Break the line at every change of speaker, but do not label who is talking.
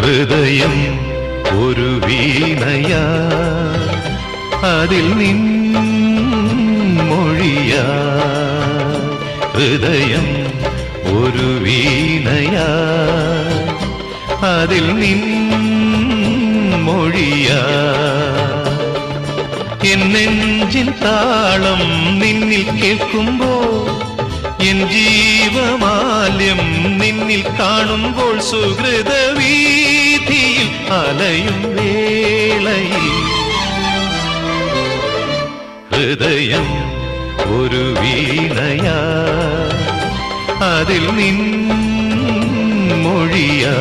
ഹൃദയം ഒരു വീണയാ, അതിൽ നിൻ മൊഴിയാ. ഹൃദയം ഒരു വീണയാ, അതിൽ നിൻ മൊഴിയാ. എൻ നെഞ്ചിൻ താളം നിന്നിൽ കേൾക്കുമ്പോൾ, എൻ ജീവമാല്യം നിന്നിൽ കാണുമ്പോൾ, സുഹൃത വീഥിയിൽ അലയും വേളയിൽ ഹൃദയം ഒരു വീണയാ, അതിൽ നിൻ മൊഴിയാ.